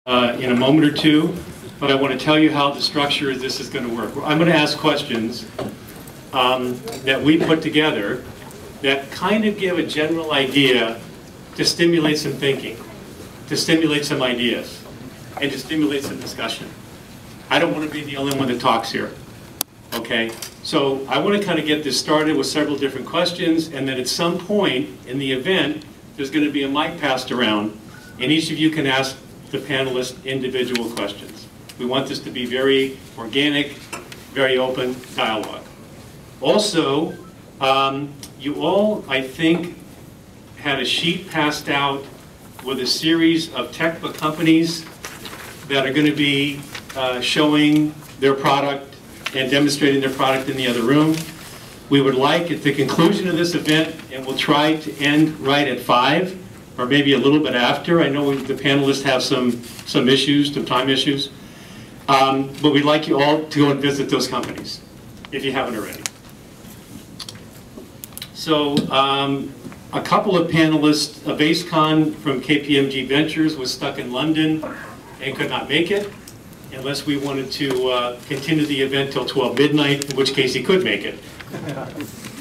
in a moment or two, but I want to tell you how the structure of this is going to work. I'm going to ask questions that we put together that kind of give a general idea to stimulate some thinking, to stimulate some ideas, and to stimulate some discussion. I don't want to be the only one that talks here, okay? So I want to kind of get this started with several different questions, and then at some point in the event, there's going to be a mic passed around, and each of you can ask the panelists individual questions. We want this to be very organic, very open dialogue. Also, you all, I think, had a sheet passed out with a series of TechBA companies that are going to be showing their product and demonstrating their product in the other room. We would like, at the conclusion of this event, and we'll try to end right at 5, or maybe a little bit after. I know the panelists have some issues, some time issues. But we'd like you all to go and visit those companies, if you haven't already. So, a couple of panelists, Avescon from KPMG Ventures was stuck in London and could not make it, unless we wanted to continue the event till 12 midnight, in which case he could make it.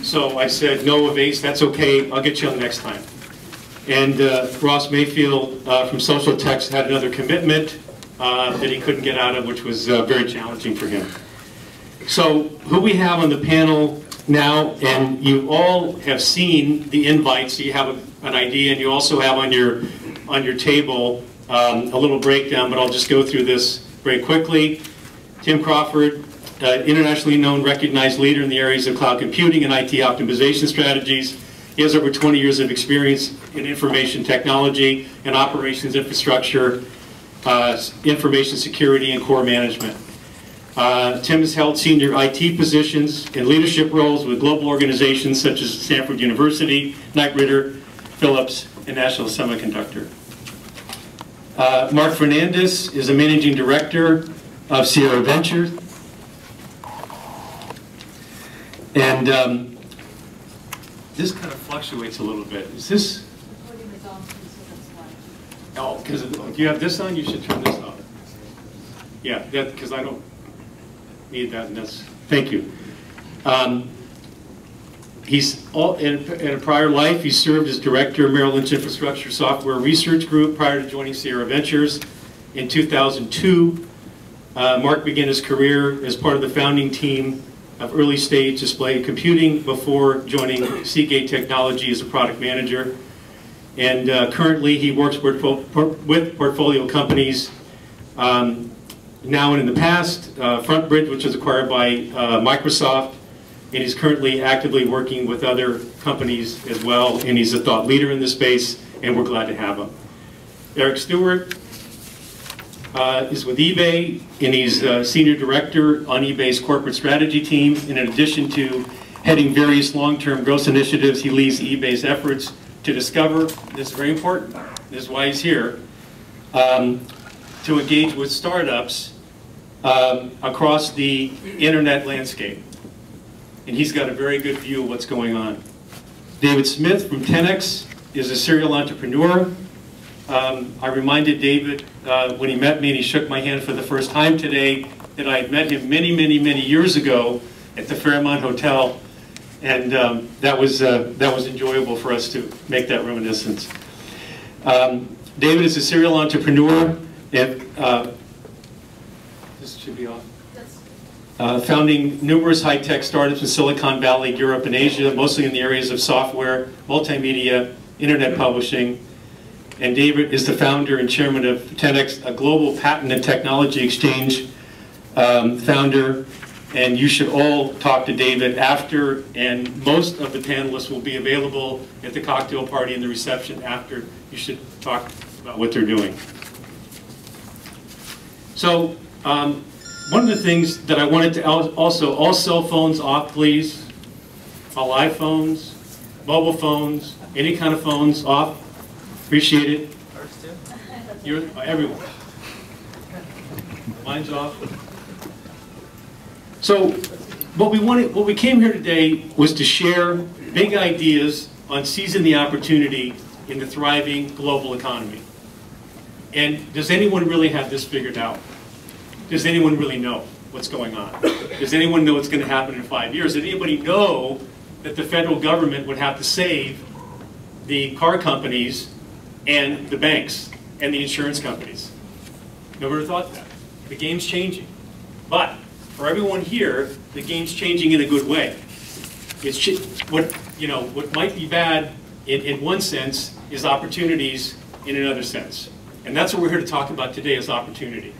So I said, no, Avase, that's okay, I'll get you on next time. And Ross Mayfield from Social Techs had another commitment that he couldn't get out of, which was very challenging for him. So who we have on the panel now, and you all have seen the invite, so you have an idea, and you also have on your table a little breakdown, but I'll just go through this very quickly. Tim Crawford, internationally known, recognized leader in the areas of cloud computing and IT optimization strategies. He has over 20 years of experience in information technology and operations infrastructure, information security, and core management. Tim has held senior IT positions in leadership roles with global organizations such as Stanford University, Knight Ridder, Philips, and National Semiconductor. Mark Fernandes is a managing director of Sierra Ventures. And this kind of fluctuates a little bit. Is this? Oh, because if you have this on, you should turn this off. Yeah, because I don't need that, and that's, thank you. In a prior life, he served as director of Merrill Lynch Infrastructure Software Research Group prior to joining Sierra Ventures. In 2002, Mark began his career as part of the founding team of early stage display computing before joining Seagate Technology as a product manager. And currently he works with portfolio companies now and in the past, FrontBridge, which was acquired by Microsoft, and he's currently actively working with other companies as well, and he's a thought leader in this space, and we're glad to have him. Erik Stuart is with eBay, and he's senior director on eBay's corporate strategy team, and in addition to heading various long-term growth initiatives, he leads eBay's efforts to discover, this is very important, this is why he's here, to engage with startups across the internet landscape. And he's got a very good view of what's going on. David Smith from Tynax is a serial entrepreneur. I reminded David when he met me and he shook my hand for the first time today that I had met him many, many, many years ago at the Fairmont Hotel, and that was enjoyable for us to make that reminiscence. David is a serial entrepreneur, and this should be off. Founding numerous high-tech startups in Silicon Valley, Europe, and Asia, mostly in the areas of software, multimedia, internet publishing. And David is the founder and chairman of Tynax, a global patent and technology exchange founder. And you should all talk to David after, and most of the panelists will be available at the cocktail party and the reception after. You should talk about what they're doing. So, one of the things that I wanted to also, all cell phones off, please. All iPhones, mobile phones, any kind of phones off. Appreciate it. Ours too? You're, everyone. Mine's off. So, what we came here today was to share big ideas on seizing the opportunity in the thriving global economy. And does anyone really have this figured out? Does anyone really know what's going on? Does anyone know what's going to happen in 5 years? Does anybody know that the federal government would have to save the car companies and the banks and the insurance companies? Nobody thought that. The game's changing. But for everyone here, the game's changing in a good way. What might be bad in one sense is opportunities in another sense. And that's what we're here to talk about today, is opportunity.